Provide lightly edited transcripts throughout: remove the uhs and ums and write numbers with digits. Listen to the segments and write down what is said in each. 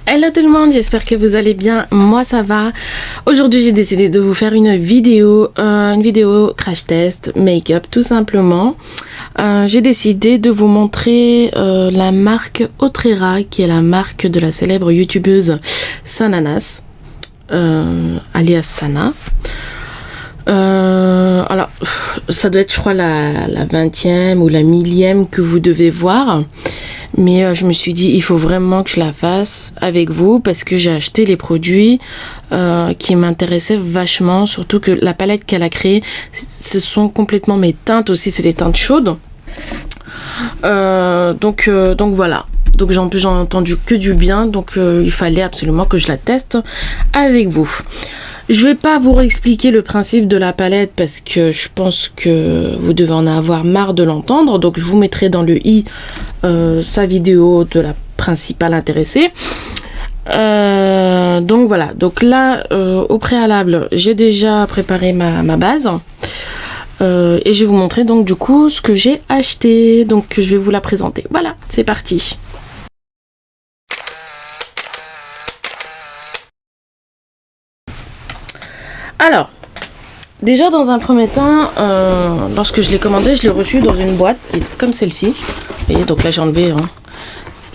Hello tout le monde, j'espère que vous allez bien, moi ça va. Aujourd'hui j'ai décidé de vous faire une vidéo crash test make-up tout simplement. J'ai décidé de vous montrer la marque Otrera, qui est la marque de la célèbre youtubeuse Sananas, alias Sana. Alors ça doit être je crois la 20e ou la 1000e que vous devez voir. Mais je me suis dit, il faut vraiment que je la fasse avec vous parce que j'ai acheté les produits qui m'intéressaient vachement. Surtout que la palette qu'elle a créée, ce sont complètement mes teintes aussi, c'est des teintes chaudes. Donc voilà. Donc j'en ai entendu que du bien. Donc il fallait absolument que je la teste avec vous. Je vais pas vous réexpliquer le principe de la palette parce que je pense que vous devez en avoir marre de l'entendre. Donc je vous mettrai dans le i sa vidéo de la principale intéressée. Donc voilà. Donc là, au préalable, j'ai déjà préparé ma base. Et je vais vous montrer donc du coup ce que j'ai acheté. Donc je vais vous la présenter. Voilà, c'est parti. Alors, déjà dans un premier temps, lorsque je l'ai commandé, je l'ai reçu dans une boîte qui est comme celle-ci. Vous voyez, donc là j'ai enlevé.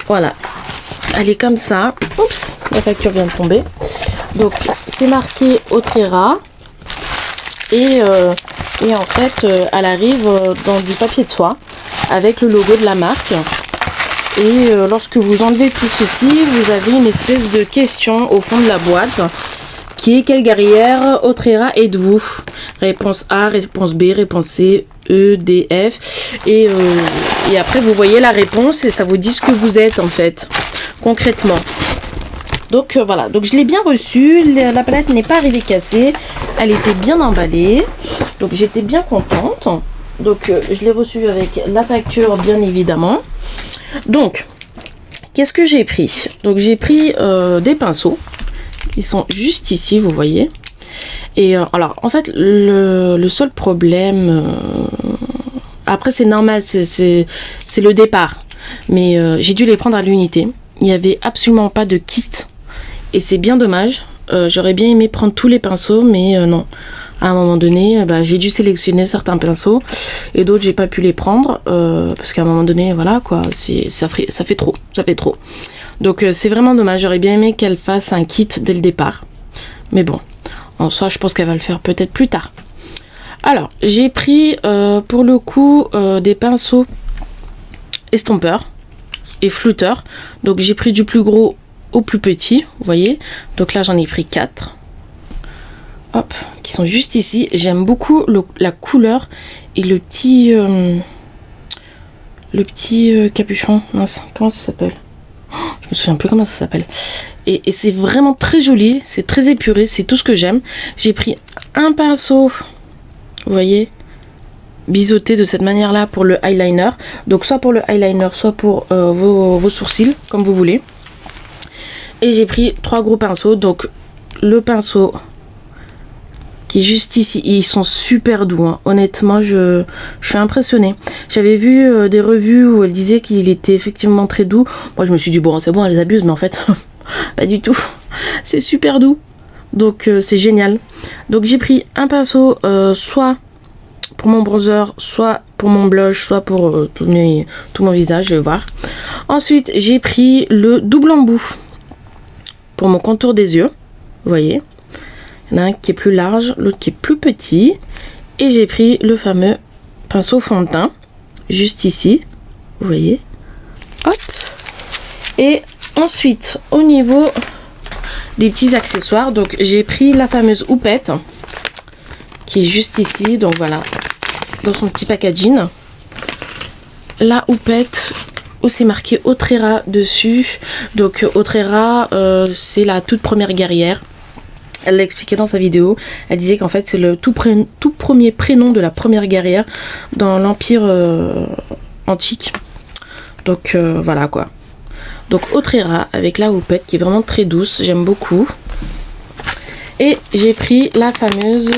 Voilà, elle est comme ça. Oups, la facture vient de tomber. Donc c'est marqué Otrera. Et en fait, elle arrive dans du papier de soie avec le logo de la marque. Et lorsque vous enlevez tout ceci, vous avez une espèce de question au fond de la boîte. Qui est quelle guerrière Otrera êtes-vous? Réponse A, réponse B, réponse C, E, D, F. Et après, vous voyez la réponse et ça vous dit ce que vous êtes en fait, concrètement. Donc voilà, donc je l'ai bien reçue. La palette n'est pas arrivée cassée. Elle était bien emballée. Donc j'étais bien contente. Donc je l'ai reçue avec la facture, bien évidemment. Donc, qu'est-ce que j'ai pris? Donc j'ai pris des pinceaux. Ils sont juste ici, vous voyez. Et alors, en fait, le seul problème... après, c'est normal, c'est le départ. Mais j'ai dû les prendre à l'unité. Il n'y avait absolument pas de kit. Et c'est bien dommage. J'aurais bien aimé prendre tous les pinceaux, mais non. À un moment donné, j'ai dû sélectionner certains pinceaux. Et d'autres, j'ai pas pu les prendre. Parce qu'à un moment donné, voilà, quoi. Ça fait trop. Ça fait trop. Donc c'est vraiment dommage, j'aurais bien aimé qu'elle fasse un kit dès le départ. Mais bon, en soi je pense qu'elle va le faire peut-être plus tard. Alors, j'ai pris pour le coup des pinceaux estompeurs et flouteurs. Donc j'ai pris du plus gros au plus petit, vous voyez. Donc là j'en ai pris 4. Hop, qui sont juste ici. J'aime beaucoup la couleur et le petit capuchon. Mince, comment ça s'appelle? Je me souviens plus comment ça s'appelle. Et c'est vraiment très joli, c'est très épuré, c'est tout ce que j'aime. J'ai pris un pinceau, vous voyez, biseauté de cette manière-là pour le eyeliner. Donc soit pour le eyeliner, soit pour vos sourcils, comme vous voulez. Et j'ai pris 3 gros pinceaux. Donc le pinceau qui est juste ici, ils sont super doux, hein. Honnêtement je suis impressionnée. J'avais vu des revues où elles disaient qu'il était effectivement très doux. Moi je me suis dit bon c'est bon, elles abusent, mais en fait pas du tout, c'est super doux. Donc c'est génial. Donc j'ai pris un pinceau soit pour mon bronzer, soit pour mon blush, soit pour tout mon visage, je vais voir. Ensuite j'ai pris le double embout pour mon contour des yeux, vous voyez. Il y en a un qui est plus large, l'autre qui est plus petit. Et j'ai pris le fameux pinceau fond de teint, juste ici. Vous voyez. Hop. Et ensuite, au niveau des petits accessoires, donc j'ai pris la fameuse houppette, qui est juste ici. Donc voilà, dans son petit packaging. La houppette où c'est marqué Otrera dessus. Donc Otrera, c'est la toute première guerrière. Elle l'a expliqué dans sa vidéo. Elle disait qu'en fait c'est le tout premier prénom de la première guerrière dans l'Empire antique. Donc voilà quoi. Donc Otrera avec la houppette qui est vraiment très douce. J'aime beaucoup. Et j'ai pris la fameuse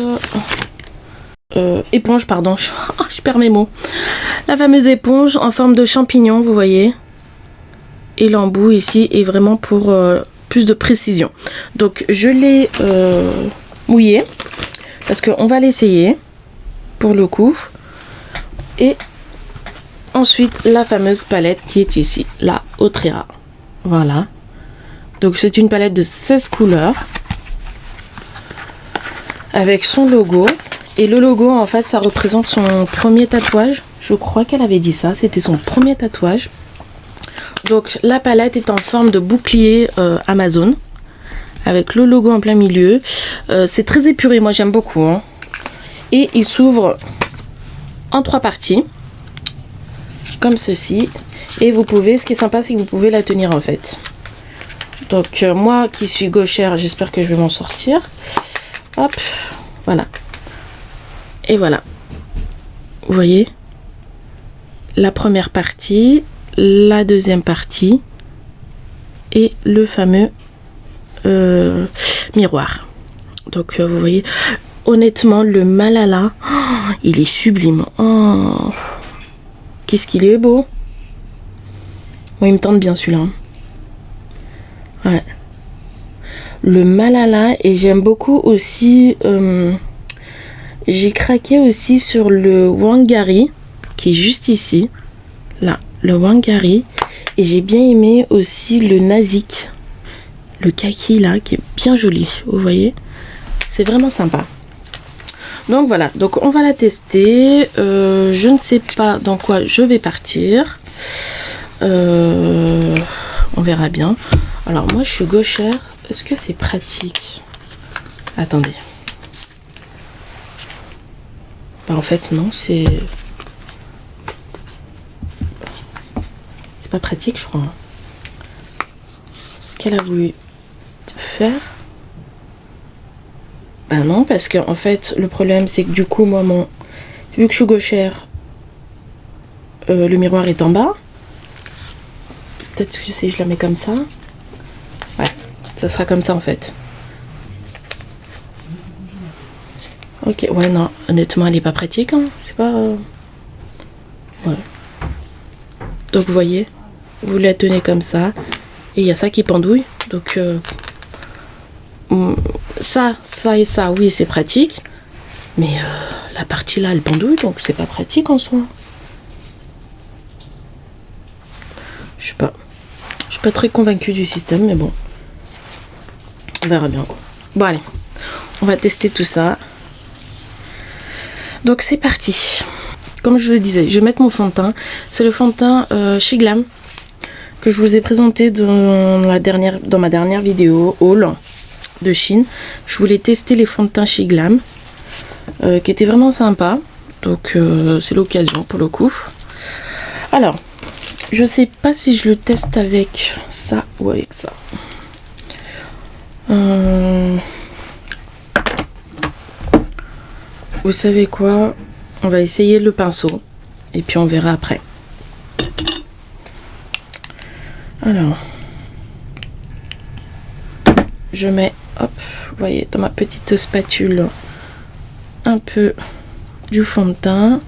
éponge, pardon. Je perds mes mots. La fameuse éponge en forme de champignon, vous voyez. Et l'embout ici est vraiment pour plus de précision. Donc je l'ai mouillé parce qu'on va l'essayer pour le coup. Et ensuite la fameuse palette qui est ici, la Autrera. Voilà. Donc c'est une palette de 16 couleurs avec son logo. Et le logo, en fait, ça représente son premier tatouage. Je crois qu'elle avait dit ça, c'était son premier tatouage. Donc la palette est en forme de bouclier Amazon avec le logo en plein milieu. C'est très épuré, moi j'aime beaucoup. Hein. Et il s'ouvre en 3 parties, comme ceci. Et vous pouvez, ce qui est sympa, c'est que vous pouvez la tenir en fait. Donc moi qui suis gauchère, j'espère que je vais m'en sortir. Hop, voilà. Et voilà. Vous voyez, la première partie, la deuxième partie et le fameux miroir. Donc vous voyez, honnêtement, le Malala, oh, il est sublime. Oh, qu'est-ce qu'il est beau. Moi, il me tente bien celui-là. Ouais. Le Malala, et j'aime beaucoup aussi... j'ai craqué aussi sur le Wangari, qui est juste ici. Là, le Wangari. Et j'ai bien aimé aussi le Nazik. Le kaki, là, qui est bien joli. Vous voyez? C'est vraiment sympa. Donc voilà, donc on va la tester. Je ne sais pas dans quoi je vais partir. On verra bien. Alors moi je suis gauchère. Est-ce que c'est pratique? Attendez. Bah, en fait non, c'est pas pratique je crois. Ce qu'elle a voulu faire. Bah non, parce que en fait le problème c'est que du coup moi vu que je suis gauchère, le miroir est en bas. Peut-être que si je la mets comme ça, ouais, ça sera comme ça en fait. Ok, ouais non, honnêtement elle est pas pratique, hein. C'est pas... Ouais. Donc vous voyez, vous la tenez comme ça, et il y a ça qui pendouille, donc... ça et ça, oui c'est pratique, mais la partie là elle pendouille, donc c'est pas pratique en soi. Je suis pas très convaincue du système, mais bon, on verra bien. Bon allez, on va tester tout ça. Donc c'est parti. Comme je vous le disais, je vais mettre mon fond de teint. C'est le fond de teint Shiglam que je vous ai présenté dans ma dernière vidéo haul de Chine. Je voulais tester les fonds de teint Shiglam qui étaient vraiment sympas. Donc c'est l'occasion pour le coup. Alors, je sais pas si je le teste avec ça ou avec ça. Vous savez quoi? On va essayer le pinceau et puis on verra après. Alors, je mets, hop, vous voyez, dans ma petite spatule, un peu du fond de teint.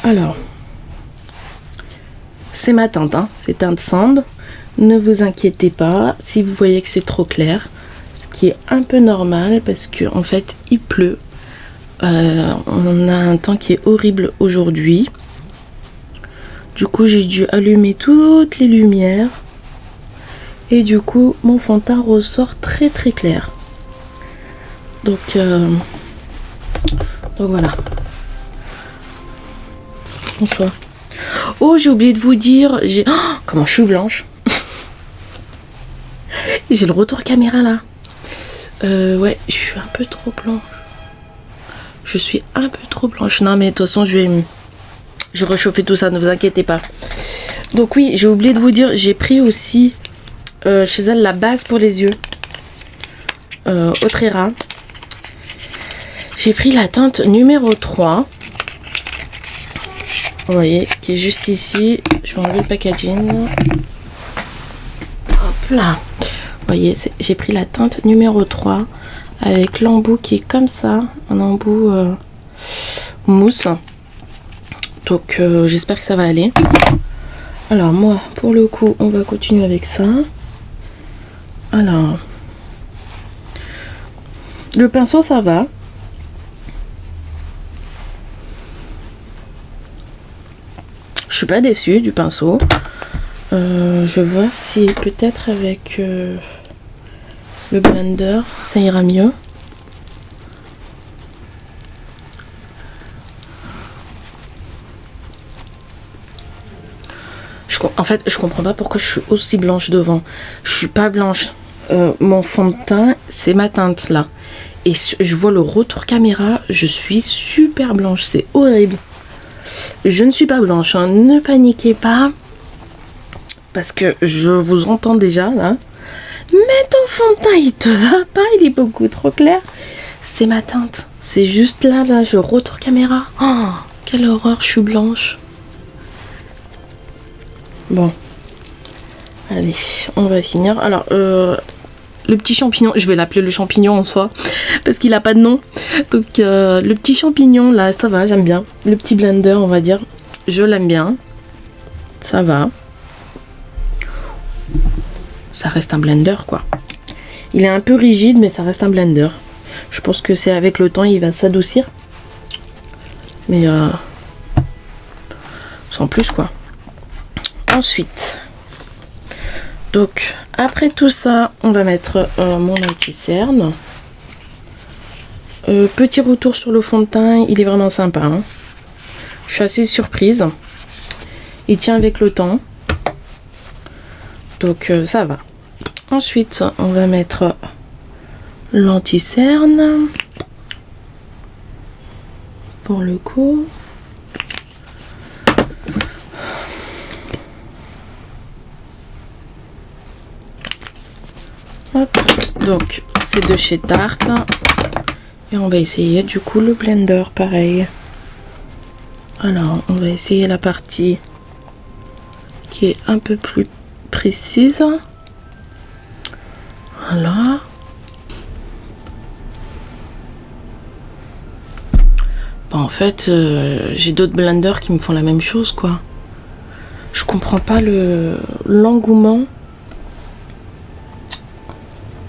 Alors, c'est ma teinte, hein, c'est teinte sand. Ne vous inquiétez pas si vous voyez que c'est trop clair. Ce qui est un peu normal parce que en fait il pleut. On a un temps qui est horrible aujourd'hui. Du coup j'ai dû allumer toutes les lumières. Et du coup mon fond de teint ressort très très clair. Donc voilà. Bonsoir. Oh, j'ai oublié de vous dire, comment je suis blanche. J'ai le retour caméra là. Ouais, je suis un peu trop blanche. Je suis un peu trop blanche. Non, mais de toute façon, je vais réchauffer tout ça, ne vous inquiétez pas. Donc oui, j'ai oublié de vous dire, j'ai pris aussi chez elle la base pour les yeux. Autrera. J'ai pris la teinte numéro 3. Vous voyez, qui est juste ici. Je vais enlever le packaging. Hop là. Vous voyez, j'ai pris la teinte numéro 3 avec l'embout qui est comme ça, un embout mousse. Donc j'espère que ça va aller. Alors moi, pour le coup, on va continuer avec ça. Alors, le pinceau, ça va. Je suis pas déçue du pinceau. Je vois si peut-être avec le blender, ça ira mieux. En fait, je comprends pas pourquoi je suis aussi blanche devant. Je suis pas blanche. Mon fond de teint, c'est ma teinte là. Et je vois le retour caméra, je suis super blanche. C'est horrible. Je ne suis pas blanche, hein. Ne paniquez pas. Parce que je vous entends déjà là. Mais ton fond de teint, il te va pas, il est beaucoup trop clair. C'est ma teinte. C'est juste là, je retour caméra. Oh, quelle horreur, je suis blanche. Bon, allez, on va finir. Alors, le petit champignon, je vais l'appeler le champignon en soi, parce qu'il a pas de nom. Donc, le petit champignon, là, ça va, j'aime bien. Le petit blender, on va dire, je l'aime bien. Ça va. Ça reste un blender, quoi. Il est un peu rigide, mais ça reste un blender. Je pense que c'est avec le temps, il va s'adoucir. Mais, sans plus, quoi. Ensuite, donc après tout ça, on va mettre mon anti-cerne. Petit retour sur le fond de teint, il est vraiment sympa. Hein. Je suis assez surprise. Il tient avec le temps. Donc ça va. Ensuite, on va mettre l'anti-cerne. Pour le coup. Hop. Donc c'est de chez Tarte et on va essayer du coup le blender pareil. Alors on va essayer la partie qui est un peu plus précise. Voilà. Bah, en fait j'ai d'autres blenders qui me font la même chose quoi. Je comprends pas l'engouement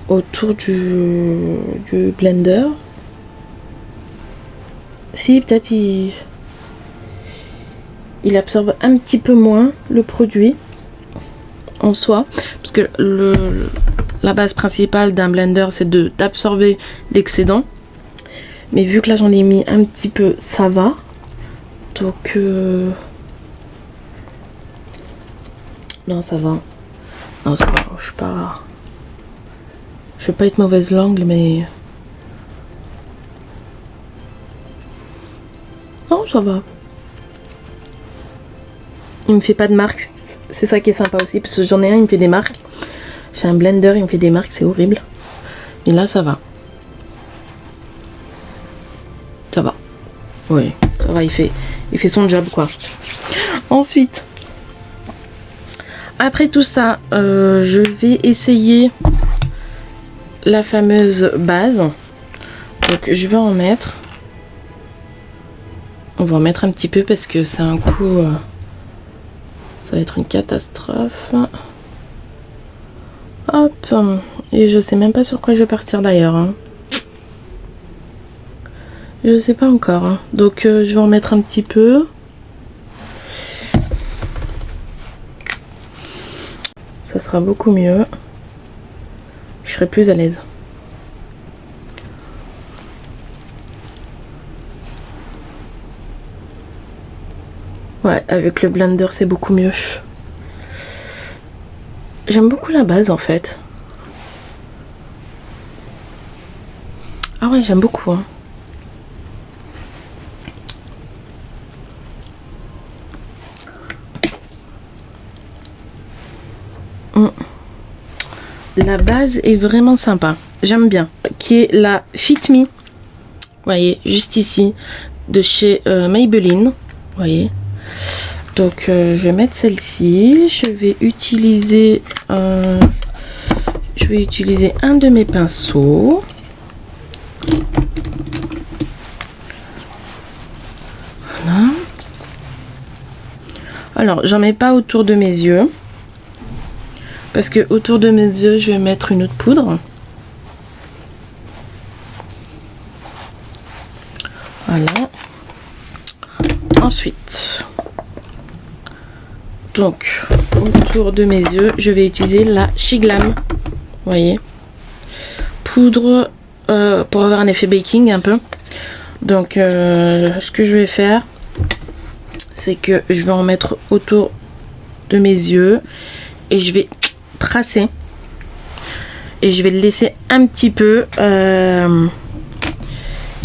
autour du blender. Si peut-être il absorbe un petit peu moins le produit en soi, parce que la base principale d'un blender c'est d'absorber l'excédent, mais vu que là j'en ai mis un petit peu, ça va. Donc non, ça va. Non, ça va. Je vais pas être mauvaise langue, mais non, ça va. Il me fait pas de marques. C'est ça qui est sympa aussi, parce que j'en ai un, il me fait des marques. J'ai un blender, il me fait des marques, c'est horrible. Mais là, ça va. Ça va. Oui, ça va, il fait son job, quoi. Ensuite, après tout ça, je vais essayer la fameuse base. Donc je vais en mettre. On va en mettre un petit peu parce que c'est un coup... ça va être une catastrophe. Hop. Et je sais même pas sur quoi je vais partir d'ailleurs. Hein. Je sais pas encore. Hein. Donc je vais en mettre un petit peu. Ça sera beaucoup mieux. Je serai plus à l'aise. Ouais, avec le blender, c'est beaucoup mieux. J'aime beaucoup la base, en fait. Ah ouais, j'aime beaucoup. Hein. La base est vraiment sympa. J'aime bien. Qui est la Fit Me. Vous voyez, juste ici. De chez Maybelline. Vous voyez. Donc, je vais mettre celle-ci. Je vais utiliser un de mes pinceaux. Voilà. Alors, j'en mets pas autour de mes yeux. Parce que autour de mes yeux, je vais mettre une autre poudre. Voilà. Ensuite, donc, autour de mes yeux, je vais utiliser la Shiglam. Vous voyez, poudre pour avoir un effet baking un peu. Donc, ce que je vais faire, c'est que je vais en mettre autour de mes yeux et je vais tracer. Et je vais le laisser un petit peu,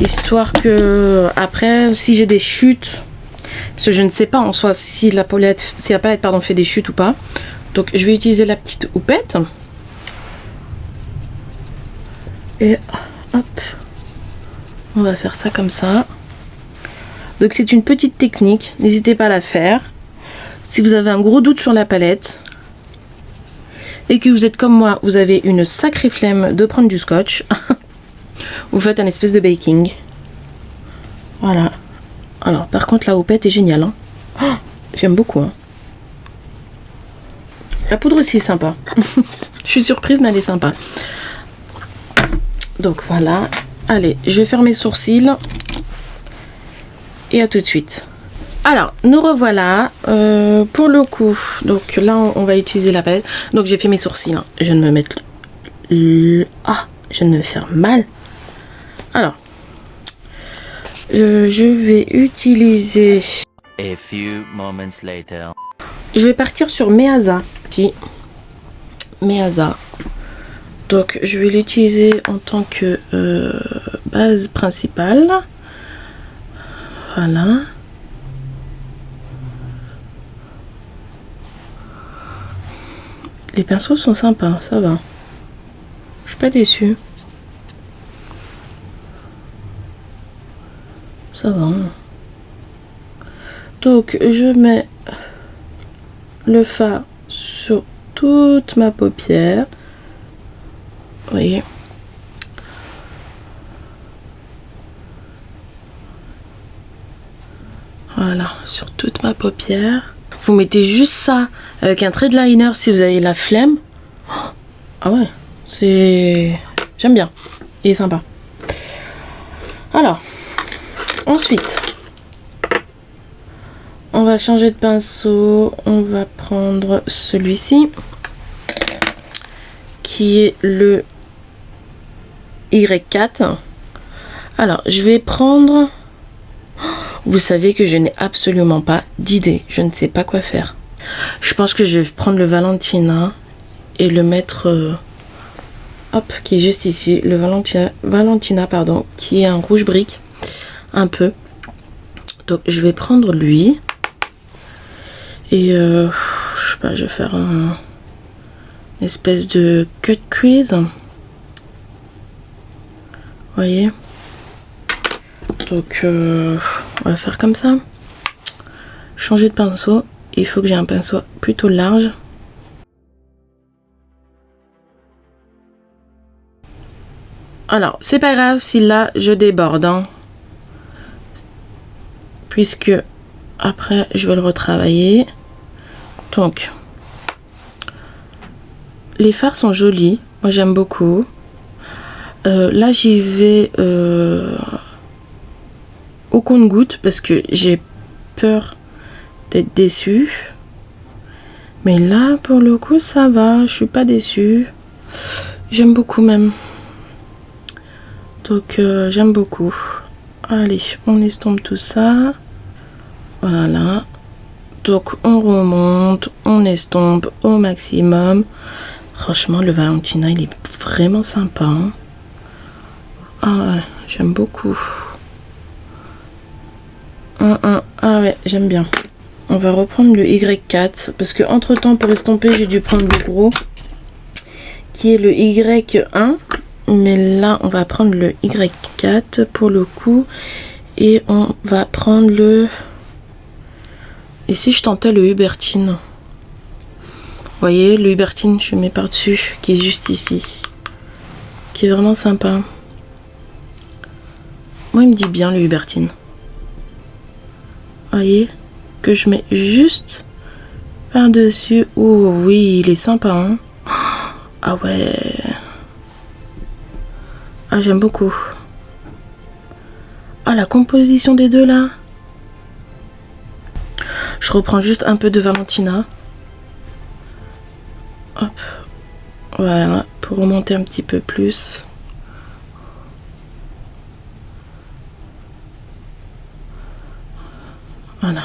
histoire que après, si j'ai des chutes, parce que je ne sais pas en soi si la palette, pardon, fait des chutes ou pas. Donc, je vais utiliser la petite houppette. Et hop, on va faire ça comme ça. Donc c'est une petite technique, n'hésitez pas à la faire. Si vous avez un gros doute sur la palette et que vous êtes comme moi, vous avez une sacrée flemme de prendre du scotch, vous faites un espèce de baking. Voilà. Alors par contre la houppette est géniale. Hein. Oh, j'aime beaucoup. Hein. La poudre aussi est sympa. Je suis surprise mais elle est sympa. Donc voilà. Allez, je vais faire mes sourcils. Et à tout de suite. Alors, nous revoilà. Pour le coup, donc là, on va utiliser la palette. Donc, j'ai fait mes sourcils. Hein. Je viens de me mettre... Ah, je viens de me faire mal. Alors, je vais utiliser... A few moments later. Je vais partir sur Measa. Si. Measa. Donc, je vais l'utiliser en tant que base principale. Voilà. Les pinceaux sont sympas, ça va. Je suis pas déçue. Ça va. Donc, je mets le fard sur toute ma paupière. Vous voyez. Voilà, sur toute ma paupière. Vous mettez juste ça avec un trait de liner si vous avez la flemme. Ah ouais, c'est... J'aime bien. Il est sympa. Alors, ensuite, on va changer de pinceau. On va prendre celui-ci, qui est le Y4. Alors, je vais prendre... Vous savez que je n'ai absolument pas d'idée. Je ne sais pas quoi faire. Je pense que je vais prendre le Valentina et le mettre... hop, qui est juste ici. Le Valentina, pardon, qui est un rouge brique. Un peu. Donc, je vais prendre lui. Et, je sais pas, je vais faire une espèce de cut crease. Vous voyez ? Donc, on va faire comme ça. Changer de pinceau. Il faut que j'ai un pinceau plutôt large. Alors, c'est pas grave si là, je déborde. Hein, puisque, après, je vais le retravailler. Donc, les fards sont jolis. Moi, j'aime beaucoup. Là, j'y vais... au compte-gouttes parce que j'ai peur d'être déçue, mais là pour le coup ça va, je suis pas déçue, j'aime beaucoup même. Donc j'aime beaucoup. Allez, on estompe tout ça. Voilà, donc on remonte, on estompe au maximum. Franchement le Valentina il est vraiment sympa, hein. Ah ouais, j'aime beaucoup. Ah ouais, j'aime bien. On va reprendre le Y4 parce que entre temps pour estomper j'ai dû prendre le gros qui est le Y1, mais là on va prendre le Y4 pour le coup et on va prendre le... Et si je tentais le Hubertine? Vous voyez le Hubertine, je mets par dessus, qui est juste ici, qui est vraiment sympa. Moi il me dit bien le Hubertine. Voyez que je mets juste par-dessus. Oh oui, il est sympa, hein. Ah ouais. Ah, j'aime beaucoup. Ah, la composition des deux là. Je reprends juste un peu de Valentina. Hop. Voilà, pour remonter un petit peu plus. Voilà.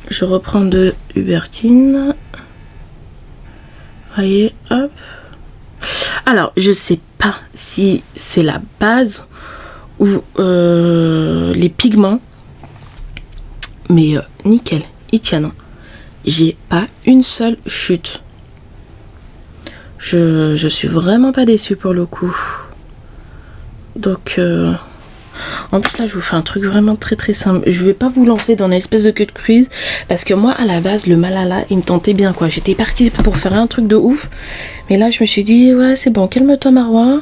Je reprends de Hubertine. Voyez, hop. Alors, je sais pas si c'est la base ou les pigments, mais nickel, ils tiennent. J'ai pas une seule chute. Je suis vraiment pas déçue pour le coup. Donc, en plus là, je vous fais un truc vraiment très très simple. Je vais pas vous lancer dans une espèce de queue de cruise parce que moi, à la base, le Malala, il me tentait bien quoi. J'étais partie pour faire un truc de ouf, mais là, je me suis dit ouais, c'est bon, calme-toi Marois.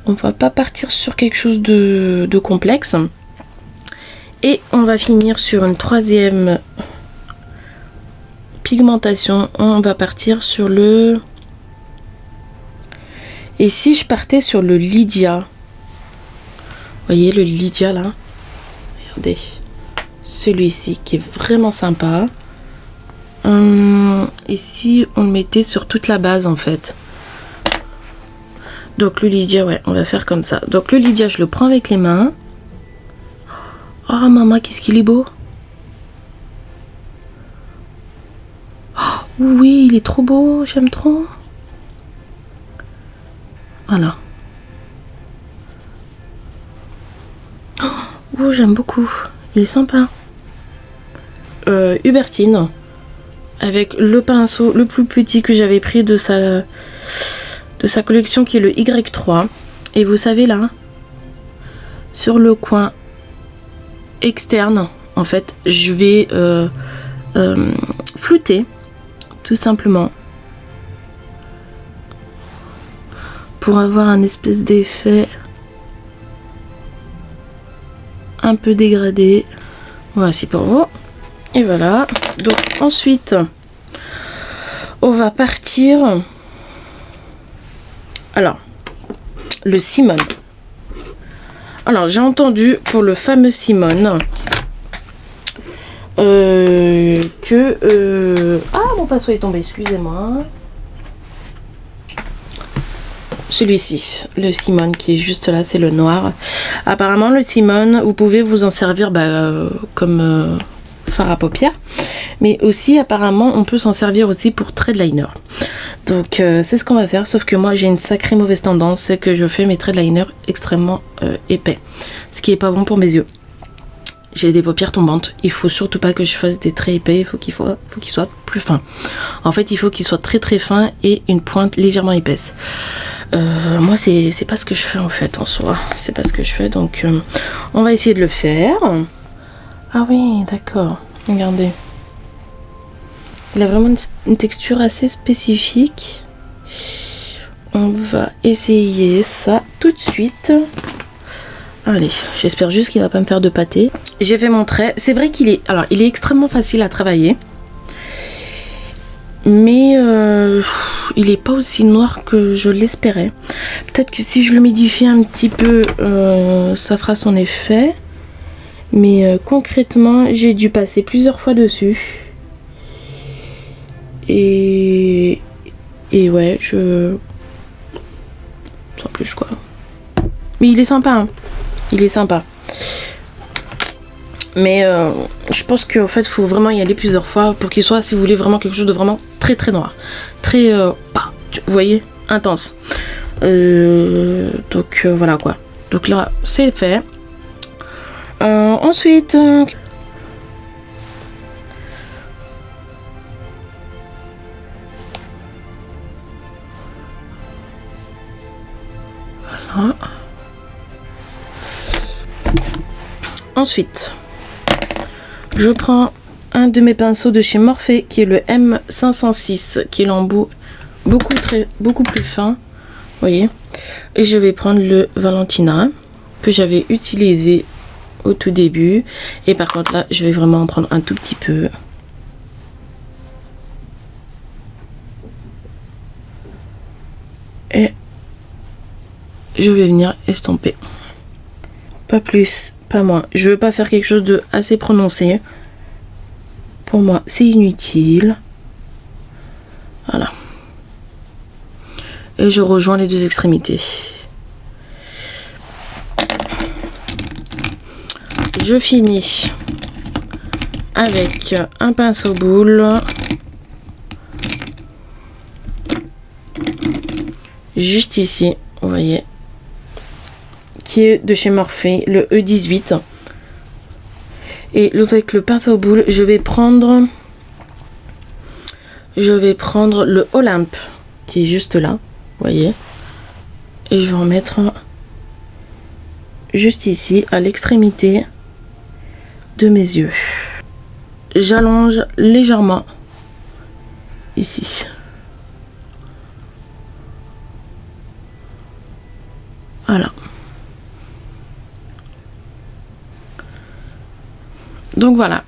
On va pas partir sur quelque chose de complexe. Et on va finir sur une troisième pigmentation. On va partir sur le... Et si je partais sur le Lydia? Vous voyez le Lydia là? Regardez. Celui-ci qui est vraiment sympa. Et si on le mettait sur toute la base en fait? Donc le Lydia, ouais, on va faire comme ça. Donc le Lydia, je le prends avec les mains. Oh maman, qu'est-ce qu'il est beau! Oh, oui, il est trop beau, j'aime trop. Voilà. Oh, j'aime beaucoup. Il est sympa. Hubertine. Avec le pinceau le plus petit que j'avais pris de sa collection qui est le Y3. Et vous savez là, sur le coin externe, en fait, je vais flouter, tout simplement. Pour avoir un espèce d'effet un peu dégradé. Voici pour vous. Et voilà. Donc ensuite, on va partir. Alors, le Simone. Alors, j'ai entendu pour le fameux Simone que... Ah, mon pinceau est tombé, excusez-moi. Celui-ci, le Simone qui est juste là, c'est le noir. Apparemment, le Simone, vous pouvez vous en servir comme fard à paupières. Mais aussi, apparemment, on peut s'en servir aussi pour trait de liner. Donc, c'est ce qu'on va faire. Sauf que moi, j'ai une sacrée mauvaise tendance. C'est que je fais mes traits de liner extrêmement épais. Ce qui est pas bon pour mes yeux. J'ai des paupières tombantes. Il faut surtout pas que je fasse des traits épais. Il faut qu'ils soient plus fins. En fait, il faut qu'ils soient très très fins et une pointe légèrement épaisse. Moi, c'est pas ce que je fais en fait en soi. C'est pas ce que je fais. Donc, on va essayer de le faire. Ah oui, d'accord. Regardez. Il a vraiment une texture assez spécifique. On va essayer ça tout de suite. Allez, j'espère juste qu'il va pas me faire de pâté. J'ai fait mon trait. C'est vrai qu'il est... Alors, il est extrêmement facile à travailler. Mais il est pas aussi noir que je l'espérais. Peut-être que si je le modifie un petit peu, ça fera son effet. Mais concrètement, j'ai dû passer plusieurs fois dessus. Et ouais, sans plus quoi. Mais il est sympa, hein. Il est sympa. Mais je pense qu'en fait, il faut vraiment y aller plusieurs fois pour qu'il soit, si vous voulez, vraiment quelque chose de vraiment très très noir. Très, vous voyez, intense. Donc voilà quoi. Donc là, c'est fait. Ensuite... Voilà. Ensuite, je prends un de mes pinceaux de chez Morphe qui est le M506 qui est l'embout beaucoup plus fin, vous voyez. Et je vais prendre le Valentina que j'avais utilisé au tout début. Et par contre là, je vais vraiment en prendre un tout petit peu. Et je vais venir estomper. Pas plus, pas moins. Je veux pas faire quelque chose de assez prononcé. Pour moi, c'est inutile. Voilà. Et je rejoins les deux extrémités. Je finis avec un pinceau boule. Juste ici, vous voyez. Qui est de chez Morphe, le E18. Et l'autre avec le pinceau boule, je vais prendre le Olympe qui est juste là, vous voyez. Et je vais en mettre juste ici à l'extrémité de mes yeux. J'allonge légèrement ici. Voilà. Donc voilà.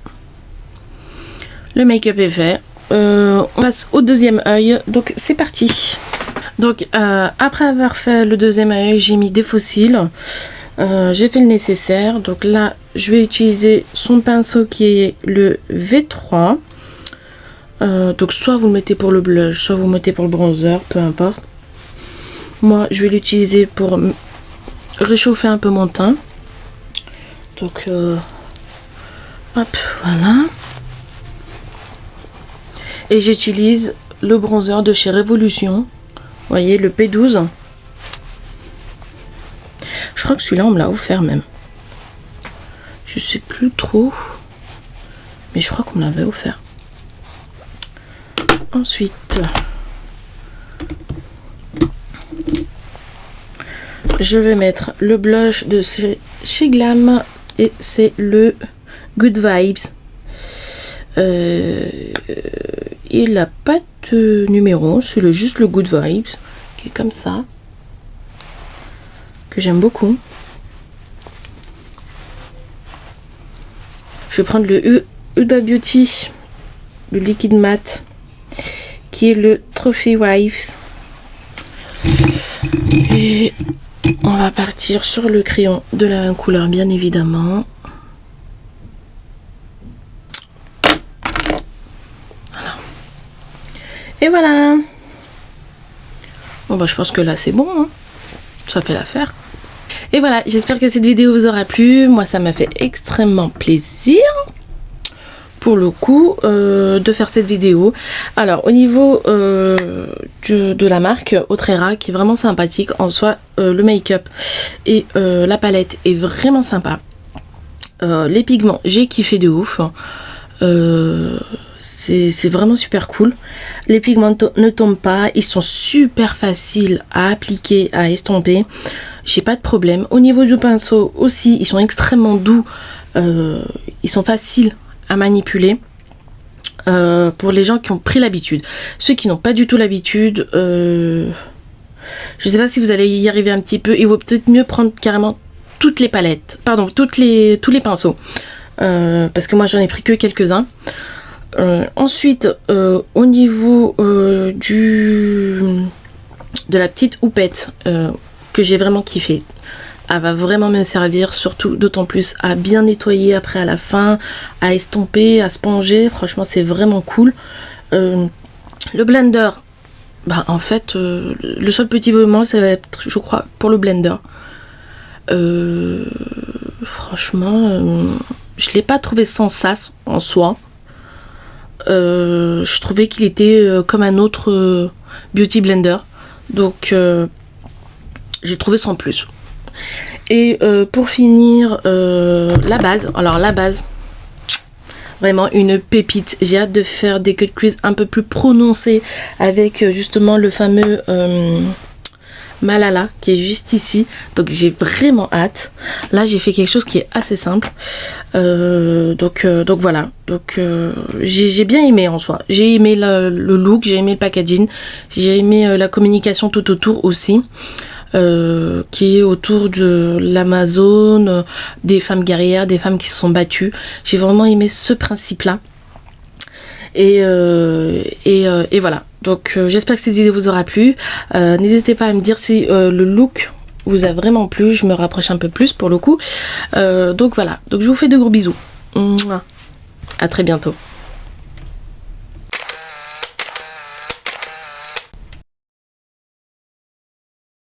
Le make-up est fait. On passe au deuxième œil. Donc c'est parti. Donc après avoir fait le deuxième œil, j'ai mis des faux cils. J'ai fait le nécessaire. Donc là, je vais utiliser son pinceau qui est le V3. Donc soit vous le mettez pour le blush, soit vous le mettez pour le bronzer, peu importe. Moi, je vais l'utiliser pour réchauffer un peu mon teint. Donc hop, voilà. Et j'utilise le bronzer de chez Révolution. Vous voyez, le P12. Je crois que celui-là, on me l'a offert même. Je sais plus trop. Mais je crois qu'on me l'avait offert. Ensuite, je vais mettre le blush de chez Glam. Et c'est le Good Vibes. Il n'a pas de numéro. C'est juste le Good Vibes. Qui est comme ça. Que j'aime beaucoup. Je vais prendre le Huda Beauty. Le liquide mat. Qui est le Trophy Wives. Et on va partir sur le crayon de la même couleur, bien évidemment. Voilà. Et voilà. Bon bah je pense que là c'est bon, hein. Ça fait l'affaire. Et voilà, j'espère que cette vidéo vous aura plu. Moi ça m'a fait extrêmement plaisir. Pour le coup de faire cette vidéo. Alors au niveau de la marque Autrera, qui est vraiment sympathique en soi, le make-up et la palette est vraiment sympa. Les pigments, j'ai kiffé de ouf. C'est vraiment super cool. Les pigments ne tombent pas, ils sont super faciles à appliquer, à estomper. J'ai pas de problème. Au niveau du pinceau aussi, ils sont extrêmement doux. Ils sont faciles à manipuler pour les gens qui ont pris l'habitude. Ceux qui n'ont pas du tout l'habitude, je sais pas si vous allez y arriver un petit peu. Il vaut peut-être mieux prendre carrément toutes les palettes, pardon, tous les pinceaux, parce que moi j'en ai pris que quelques-uns. Ensuite, au niveau de la petite houppette que j'ai vraiment kiffé. Elle va vraiment me servir, surtout d'autant plus à bien nettoyer après à la fin, à estomper, à sponger. Franchement, c'est vraiment cool. Le blender, bah en fait, le seul petit moment, ça va être, je crois, pour le blender. Franchement, je l'ai pas trouvé sans sas en soi. Je trouvais qu'il était comme un autre beauty blender. Donc, j'ai trouvé sans plus. Et pour finir, la base. Alors la base, vraiment une pépite. J'ai hâte de faire des cut crease un peu plus prononcés avec justement le fameux Malala qui est juste ici. Donc j'ai vraiment hâte. Là j'ai fait quelque chose qui est assez simple. Donc voilà. Donc j'ai bien aimé en soi. J'ai aimé le look, j'ai aimé le packaging, j'ai aimé la communication tout autour aussi. qui est autour de l'Amazone, des femmes guerrières, des femmes qui se sont battues. J'ai vraiment aimé ce principe-là. Et voilà. Donc j'espère que cette vidéo vous aura plu. N'hésitez pas à me dire si le look vous a vraiment plu. Je me rapproche un peu plus pour le coup. Donc voilà. Donc je vous fais de gros bisous. Mouah. À très bientôt.